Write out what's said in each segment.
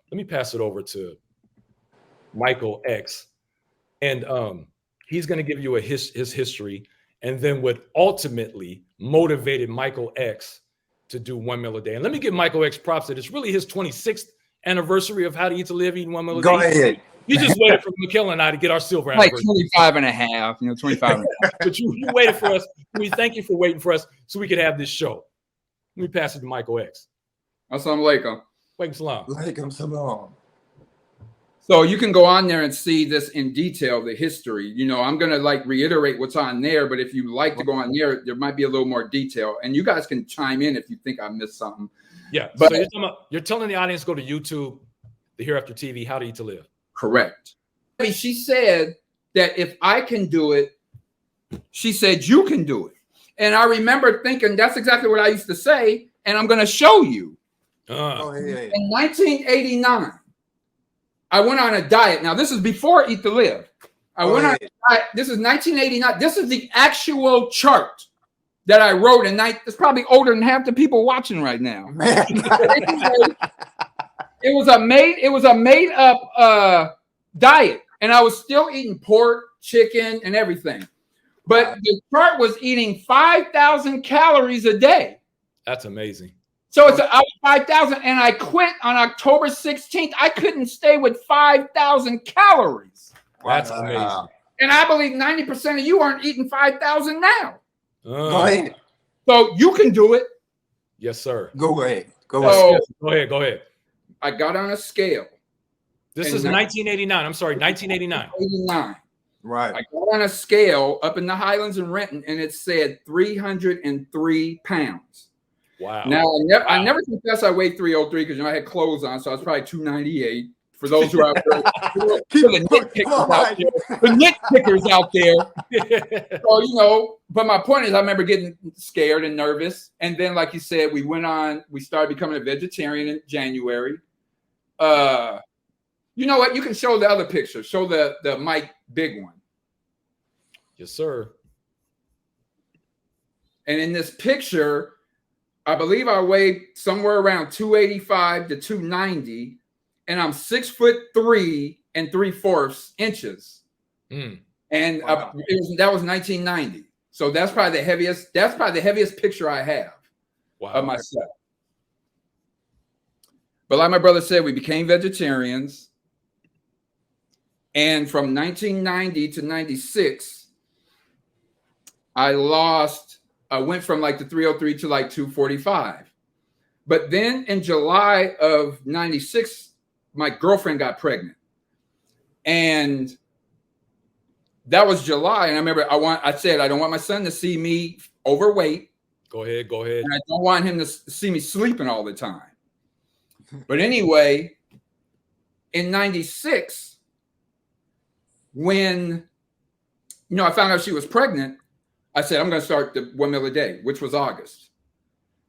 let me pass it over to Michael X, and he's going to give you his history, and then what ultimately motivated Michael X to do 1 meal a day. And let me give Michael X props that it's really his 26th anniversary of How to Eat to Live, eating 1 meal a day. Go ahead. You just waited for Miciail and I to get our silver Like anniversary. 25 and a half, 25 and a half. But you waited for us. We thank you for waiting for us so we could have this show. Let me pass it to Michael X. Assalamu alaikum. Walaikum salam. Alaikum salam. So you can go on there and see this in detail, the history. I'm going to reiterate what's on there, but if you like to go on there might be a little more detail. And you guys can chime in if you think I missed something. Yeah, but so you're telling the audience go to YouTube, the Hereafter TV, How to Eat to Live. Correct. She said that if I can do it, she said you can do it. And I remember thinking that's exactly what I used to say, and I'm going to show you. In 1989, I went on a diet. Now, this is before Eat to Live. I went on a diet. This is 1989. This is the actual chart that I wrote, and it's probably older than half the people watching right now. Man. It was a made up diet, and I was still eating pork, chicken, and everything. But the chart was eating 5,000 calories a day. That's amazing. So I was 5,000, and I quit on October 16th. I couldn't stay with 5,000 calories. That's amazing. And I believe 90% of you aren't eating 5,000 now. Go ahead. So you can do it. Yes, sir. Go ahead. Go ahead. I got on a scale. This is 1989. I'm sorry, 1989. 89. Right. I got on a scale up in the Highlands in Renton, and it said 303 pounds. Wow. Now, I never confess I weighed 303 because I had clothes on, so I was probably 298. For those who are out there, the nitpickers out there. So, but my point is, I remember getting scared and nervous. And then, like you said, we started becoming a vegetarian in January. You know what? You can show the other picture. Show the Mike big one. Yes, sir. And in this picture, I believe I weighed somewhere around 285 to 290. And I'm 6'3" and 3/4 inches. And wow. That was 1990. So that's probably the heaviest picture I have of myself. But like my brother said, we became vegetarians. And from 1990 to 96, I went from the 303 to 245. But then in July of 96, my girlfriend got pregnant, and that was July. And I remember I said, I don't want my son to see me overweight. Go ahead. And I don't want him to see me sleeping all the time. But anyway, in 96, when, I found out she was pregnant, I said, I'm going to start the 1 meal a day, which was August.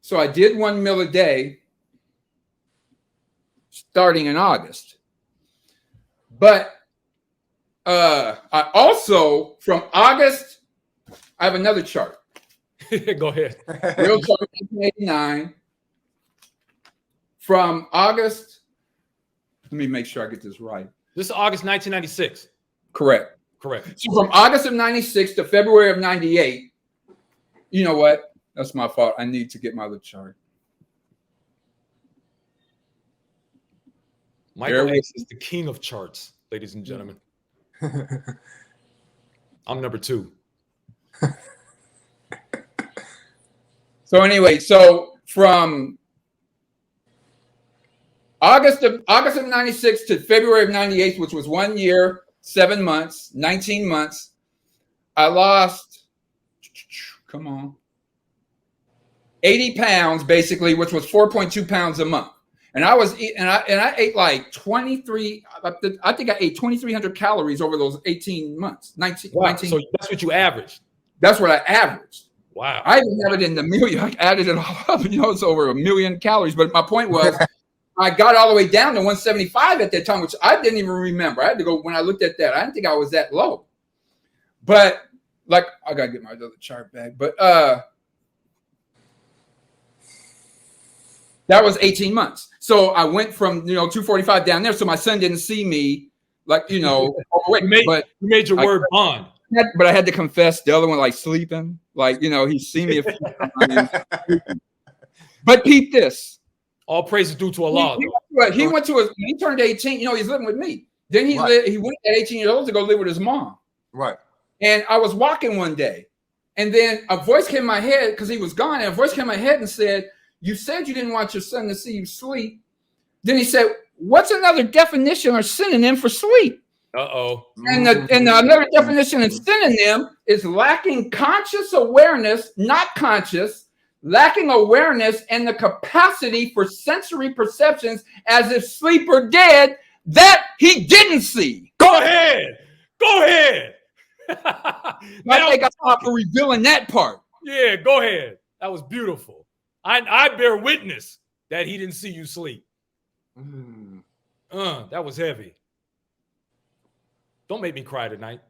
So I did 1 meal a day starting in August. But I also, from August, I have another chart. Go ahead. Real chart 1989. From August, let me make sure I get this right. This is August 1996. Correct. So from August of 96 to February of 98, you know what? That's my fault. I need to get my other chart. Michael X is the king of charts, ladies and gentlemen. I'm number 2. So anyway, from August of 96 to February of 98, which was 1 year, 7 months, 19 months, I lost, 80 pounds basically, which was 4.2 pounds a month. And I ate like 23. I think I ate 2,300 calories over those 18 months. 19. So that's what you averaged. That's what I averaged. Wow. I didn't have it in the million. I added it all up. It's over 1 million calories. But my point was, I got all the way down to 175 at that time, which I didn't even remember. I had to go when I looked at that. I didn't think I was that low. But I gotta get my other chart back. But that was 18 months. So I went from 245 down there, so my son didn't see me overweight. You made your word bond. But I had to confess the other one like sleeping, he's seen me a few times. But peep this. All praise is due to Allah. He turned 18. He's living with me. Then he went at 18 years old to go live with his mom. Right. And I was walking one day, and then a voice came in my head because he was gone. And a voice came in my head and said, "You said you didn't want your son to see you sleep." Then he said, "What's another definition or synonym for sleep?" Uh-oh. And another definition and synonym is lacking conscious awareness, not conscious, lacking awareness and the capacity for sensory perceptions as if sleep or dead that he didn't see. Go ahead. I think I thought for revealing that part. Yeah, go ahead. That was beautiful. I bear witness that he didn't see you sleep. That was heavy. Don't make me cry tonight.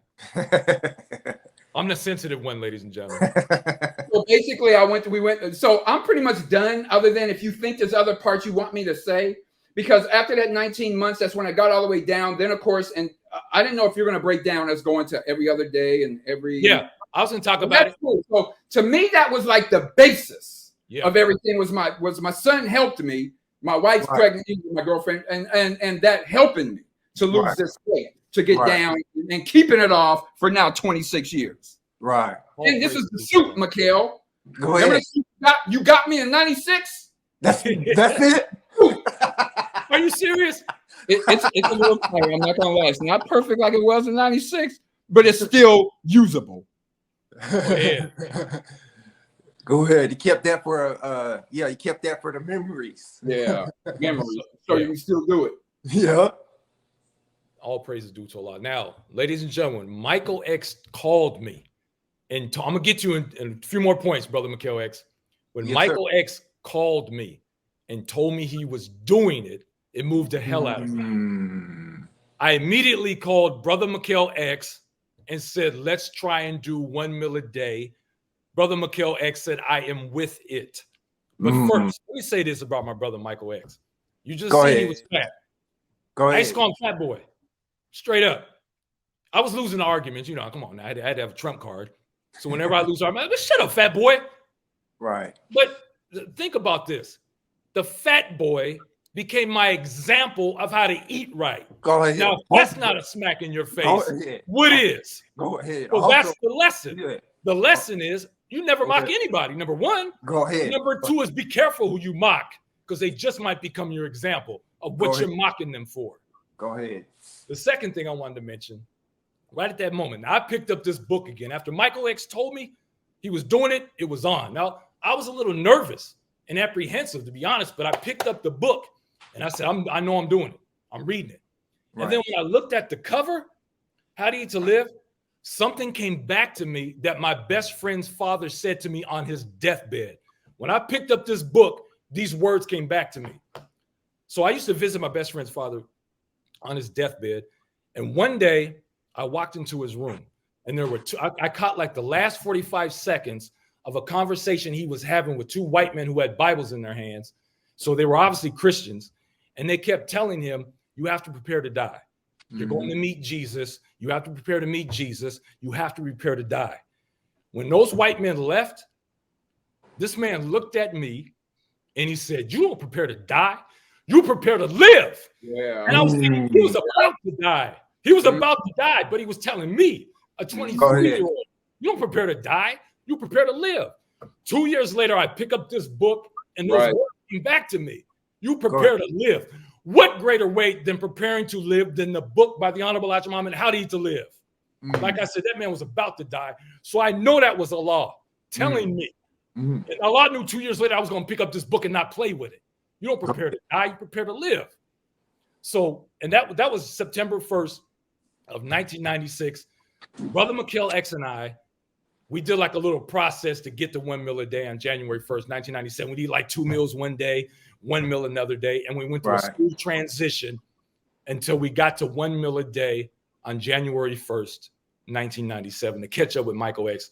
I'm the sensitive one, ladies and gentlemen. So basically, we went. So I'm pretty much done. Other than if you think there's other parts you want me to say, because after that 19 months, that's when I got all the way down. Then of course, and I didn't know if you're going to break down as going to every other day and every. Yeah, I was going to talk about it. Cool. So to me, that was like the basis of everything. Was my son helped me. My wife's pregnant, my girlfriend, and that helping me to lose this weight, to get down and keeping it off for now 26 years. Right. And this is the suit, Miciail. Go ahead. You got me in 96? That's it? Are you serious? It's a little tired. I'm not going to lie. It's not perfect like it was in 96, but it's still usable. Go ahead. Go ahead. You kept that for you kept that for the memories. Yeah, memories. So you can still do it. Yeah. All praise is due to Allah. Now, ladies and gentlemen, Michael X called me, and I'm gonna get you in a few more points, brother Miciail X. When Michael X called me and told me he was doing it, it moved the hell out of me. I immediately called brother Miciail X and said, "Let's try and do 1 meal a day." Brother Miciail X said, "I am with it." But first, let me say this about my brother Michael X. You just said he was fat. Go ahead. I used to call him fat boy. Straight up. I was losing the arguments. Come on. I had to have a trump card. So whenever I lose an argument, shut up, fat boy. Right. But think about this. The fat boy became my example of how to eat right. Go ahead. Now, that's not a smack in your face. What is? Go ahead. Well, that's the lesson. Yeah. The lesson is you never mock anybody, number one. Go ahead. Number two is be careful who you mock, because they just might become your example of what you're mocking them for. Go ahead. The second thing I wanted to mention, right at that moment, I picked up this book again. After Michael X told me he was doing it, it was on. Now, I was a little nervous and apprehensive, to be honest, but I picked up the book and I said, I know I'm doing it. I'm reading it. And then when I looked at the cover, How to Eat to Live, something came back to me that my best friend's father said to me on his deathbed. When I picked up this book, these words came back to me. So I used to visit my best friend's father on his deathbed. And one day I walked into his room and there were two, I caught like the last 45 seconds of a conversation he was having with two white men who had Bibles in their hands. So they were obviously Christians. And they kept telling him, you have to prepare to die. You're going to meet Jesus. You have to prepare to meet Jesus. You have to prepare to die. When those white men left, this man looked at me and he said, you don't prepare to die. You prepare to live. Yeah. And I was thinking he was about to die. He was about to die, but he was telling me, a 23-year-old, you don't prepare to die. You prepare to live. 2 years later, I pick up this book and those words came back to me. You prepare to live. What greater way than preparing to live than the book by the Honorable Elijah Muhammad, How to Eat to Live? Like I said, that man was about to die. So I know that was Allah telling me. And Allah knew 2 years later I was going to pick up this book and not play with it. You don't prepare to die, you prepare to live. So, and that was September 1st of 1996. Brother Miciail X and I, we did like a little process to get to 1 meal a day on January 1st, 1997. We did like 2 meals one day, 1 meal another day. And we went through a smooth transition until we got to 1 meal a day on January 1st, 1997 to catch up with Michael X.